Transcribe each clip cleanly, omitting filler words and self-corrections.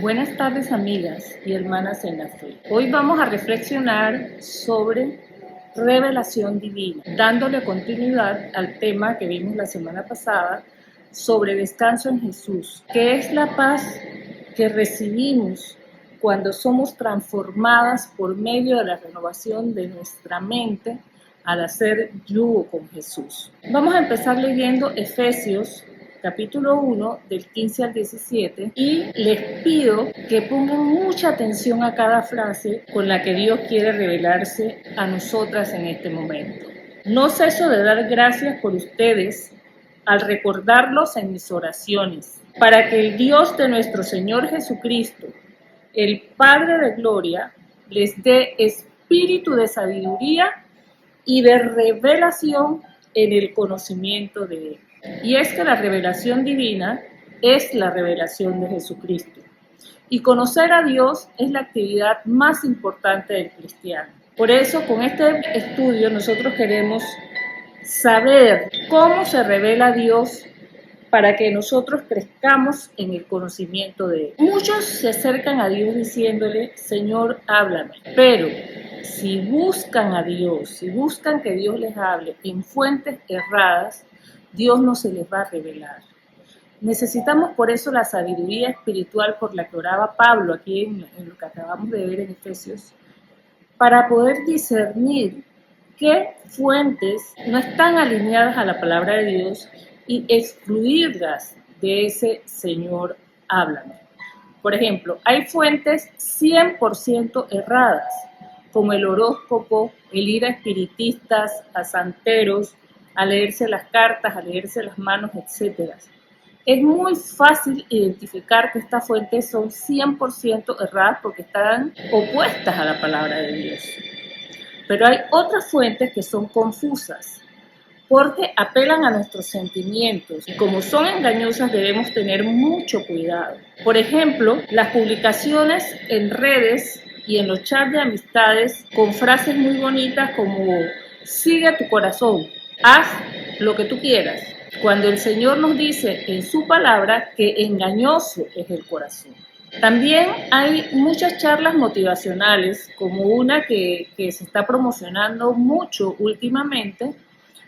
Buenas tardes, amigas y hermanas en la fe. Hoy vamos a reflexionar sobre revelación divina, dándole continuidad al tema que vimos la semana pasada sobre descanso en Jesús, que es la paz que recibimos cuando somos transformadas por medio de la renovación de nuestra mente al hacer yugo con Jesús. Vamos a empezar leyendo Efesios capítulo 1, del 15 al 17, y les pido que pongan mucha atención a cada frase con la que Dios quiere revelarse a nosotras en este momento. No ceso de dar gracias por ustedes al recordarlos en mis oraciones, para que el Dios de nuestro Señor Jesucristo, el Padre de Gloria, les dé espíritu de sabiduría y de revelación en el conocimiento de Él. Y es que la revelación divina es la revelación de Jesucristo. Y conocer a Dios es la actividad más importante del cristiano. Por eso, con este estudio, nosotros queremos saber cómo se revela Dios para que nosotros crezcamos en el conocimiento de Él. Muchos se acercan a Dios diciéndole, Señor, háblame. Pero si buscan a Dios, si buscan que Dios les hable en fuentes erradas, Dios no se les va a revelar. Necesitamos por eso la sabiduría espiritual por la que oraba Pablo aquí en lo que acabamos de ver en Efesios, para poder discernir qué fuentes no están alineadas a la palabra de Dios y excluirlas de ese Señor, háblame. Por ejemplo, hay fuentes 100% erradas, como el horóscopo, el ir a espiritistas, a santeros, a leerse las cartas, a leerse las manos, etc. Es muy fácil identificar que estas fuentes son 100% erradas porque están opuestas a la palabra de Dios. Pero hay otras fuentes que son confusas porque apelan a nuestros sentimientos y como son engañosas debemos tener mucho cuidado. Por ejemplo, las publicaciones en redes y en los chats de amistades con frases muy bonitas como sigue tu corazón, haz lo que tú quieras, cuando el Señor nos dice en su palabra que engañoso es el corazón. También hay muchas charlas motivacionales, como una que se está promocionando mucho últimamente,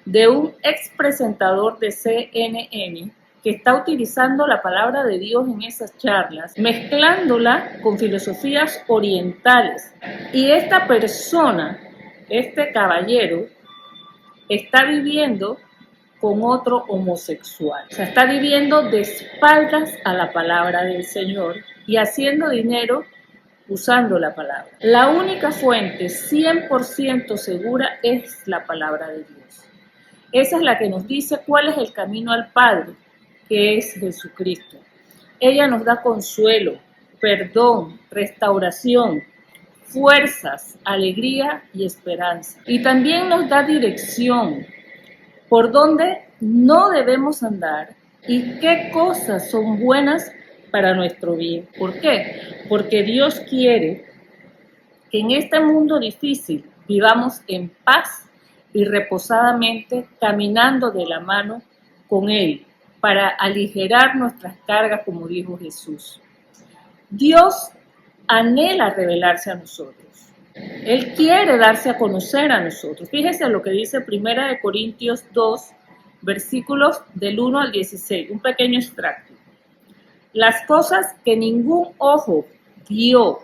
de un ex presentador de CNN que está utilizando la palabra de Dios en esas charlas, mezclándola con filosofías orientales. Y esta persona, este caballero, está viviendo con otro homosexual. O sea, está viviendo de espaldas a la palabra del Señor y haciendo dinero usando la palabra. La única fuente 100% segura es la palabra de Dios. Esa es la que nos dice cuál es el camino al Padre, que es Jesucristo. Ella nos da consuelo, perdón, restauración, fuerzas, alegría y esperanza. Y también nos da dirección por dónde no debemos andar y qué cosas son buenas para nuestro bien. ¿Por qué? Porque Dios quiere que en este mundo difícil vivamos en paz y reposadamente caminando de la mano con Él para aligerar nuestras cargas, como dijo Jesús. Dios anhela revelarse a nosotros. Él quiere darse a conocer a nosotros. Fíjense lo que dice 1 Corintios 2, versículos del 1 al 16, un pequeño extracto. Las cosas que ningún ojo vio,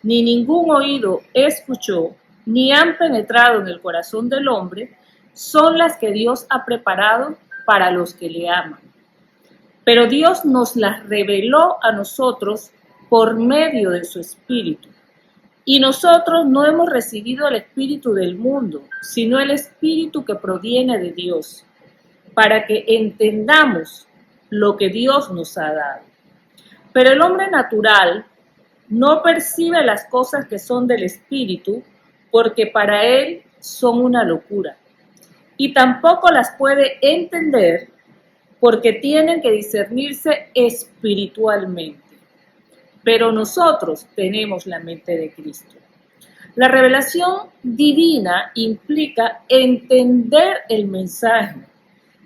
ni ningún oído escuchó, ni han penetrado en el corazón del hombre, son las que Dios ha preparado para los que le aman. Pero Dios nos las reveló a nosotros por medio de su Espíritu. Y nosotros no hemos recibido el espíritu del mundo, sino el espíritu que proviene de Dios, para que entendamos lo que Dios nos ha dado. Pero el hombre natural no percibe las cosas que son del espíritu, porque para él son una locura. Y tampoco las puede entender, porque tienen que discernirse espiritualmente. Pero nosotros tenemos la mente de Cristo. La revelación divina implica entender el mensaje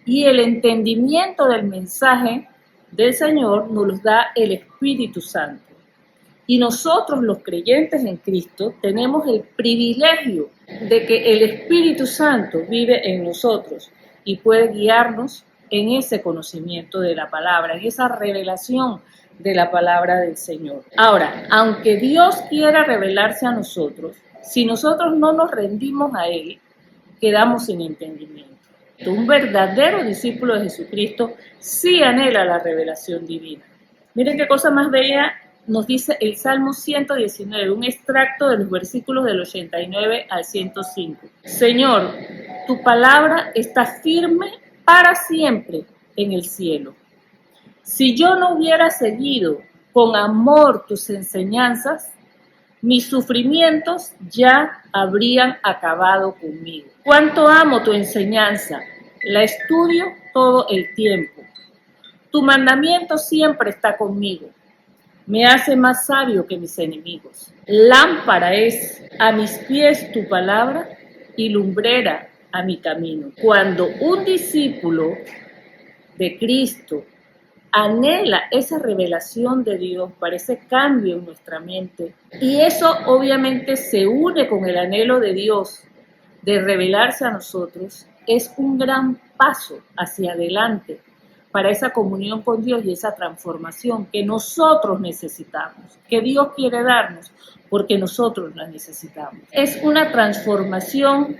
y el entendimiento del mensaje del Señor nos los da el Espíritu Santo. Y nosotros, los creyentes en Cristo, tenemos el privilegio de que el Espíritu Santo vive en nosotros y puede guiarnos en ese conocimiento de la palabra, en esa revelación de la palabra del Señor. Ahora, aunque Dios quiera revelarse a nosotros, si nosotros no nos rendimos a Él, quedamos sin entendimiento. Un verdadero discípulo de Jesucristo sí anhela la revelación divina. Miren qué cosa más bella nos dice el Salmo 119, un extracto de los versículos del 89 al 105. Señor, tu palabra está firme para siempre en el cielo. Si yo no hubiera seguido con amor tus enseñanzas, mis sufrimientos ya habrían acabado conmigo. Cuánto amo tu enseñanza, la estudio todo el tiempo. Tu mandamiento siempre está conmigo. Me hace más sabio que mis enemigos. Lámpara es a mis pies tu palabra y lumbrera a mi camino. Cuando un discípulo de Cristo anhela esa revelación de Dios para ese cambio en nuestra mente, y eso obviamente se une con el anhelo de Dios de revelarse a nosotros, es un gran paso hacia adelante para esa comunión con Dios y esa transformación que nosotros necesitamos, que Dios quiere darnos porque nosotros la necesitamos. Es una transformación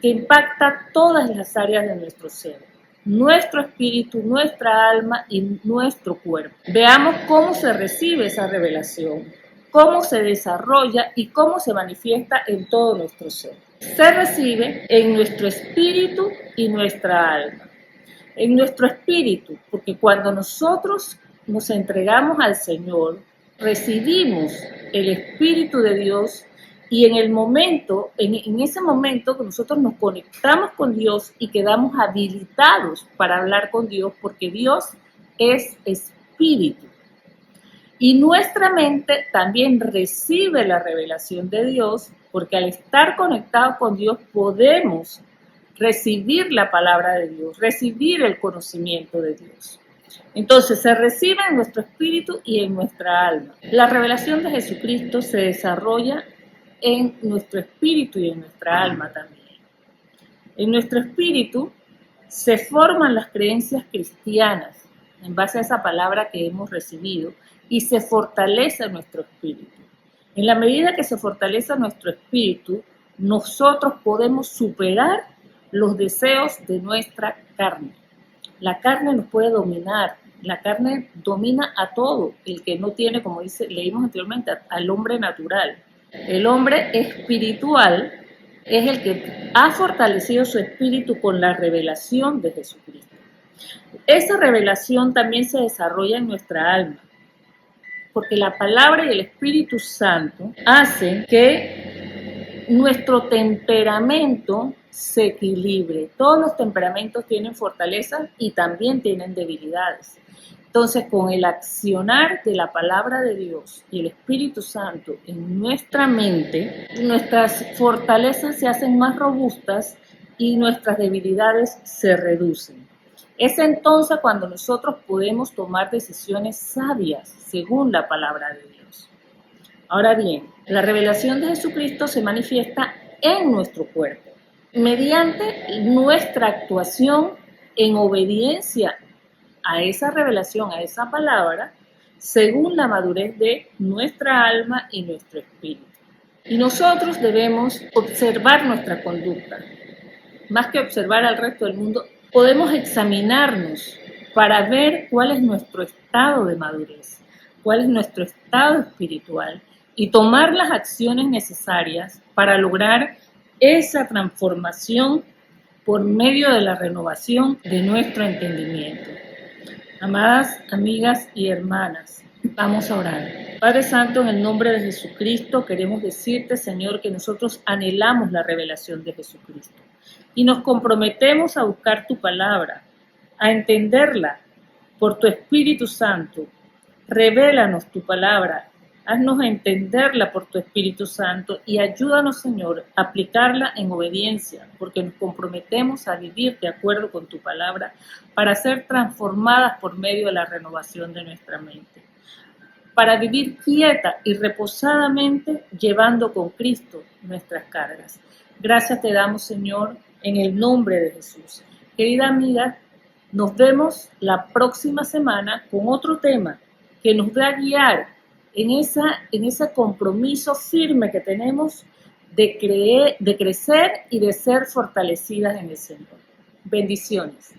que impacta todas las áreas de nuestro ser, nuestro espíritu, nuestra alma y nuestro cuerpo. Veamos cómo se recibe esa revelación, cómo se desarrolla y cómo se manifiesta en todo nuestro ser. Se recibe en nuestro espíritu y nuestra alma. En nuestro espíritu, porque cuando nosotros nos entregamos al Señor, recibimos el Espíritu de Dios y en ese momento que nosotros nos conectamos con Dios y quedamos habilitados para hablar con Dios, porque Dios es espíritu. Y nuestra mente también recibe la revelación de Dios, porque al estar conectados con Dios podemos recibir la palabra de Dios, recibir el conocimiento de Dios. Entonces se recibe en nuestro espíritu y en nuestra alma. La revelación de Jesucristo se desarrolla en nuestro espíritu y en nuestra alma también. En nuestro espíritu se forman las creencias cristianas en base a esa palabra que hemos recibido y se fortalece nuestro espíritu. En la medida que se fortalece nuestro espíritu, nosotros podemos superar los deseos de nuestra carne. La carne nos puede dominar, la carne domina a todo, el que no tiene, como leímos anteriormente, al hombre natural. El hombre espiritual es el que ha fortalecido su espíritu con la revelación de Jesucristo. Esa revelación también se desarrolla en nuestra alma, porque la palabra y el Espíritu Santo hacen que nuestro temperamento se equilibre. Todos los temperamentos tienen fortalezas y también tienen debilidades. Entonces, con el accionar de la palabra de Dios y el Espíritu Santo en nuestra mente, nuestras fortalezas se hacen más robustas y nuestras debilidades se reducen. Es entonces cuando nosotros podemos tomar decisiones sabias según la palabra de Dios. Ahora bien, la revelación de Jesucristo se manifiesta en nuestro cuerpo, mediante nuestra actuación en obediencia a esa revelación, a esa palabra, según la madurez de nuestra alma y nuestro espíritu. Y nosotros debemos observar nuestra conducta. Más que observar al resto del mundo, podemos examinarnos para ver cuál es nuestro estado de madurez, cuál es nuestro estado espiritual y tomar las acciones necesarias para lograr esa transformación por medio de la renovación de nuestro entendimiento. Amadas amigas y hermanas, vamos a orar. Padre Santo, en el nombre de Jesucristo, queremos decirte, Señor, que nosotros anhelamos la revelación de Jesucristo y nos comprometemos a buscar tu palabra, a entenderla por tu Espíritu Santo. Revélanos tu palabra, haznos entenderla por tu Espíritu Santo y ayúdanos, Señor, a aplicarla en obediencia, porque nos comprometemos a vivir de acuerdo con tu palabra para ser transformadas por medio de la renovación de nuestra mente. para vivir quieta y reposadamente, llevando con Cristo nuestras cargas. Gracias te damos, Señor, en el nombre de Jesús. Querida amiga, nos vemos la próxima semana con otro tema que nos va a guiar en ese compromiso firme que tenemos de crecer y de ser fortalecidas en el Señor. Bendiciones.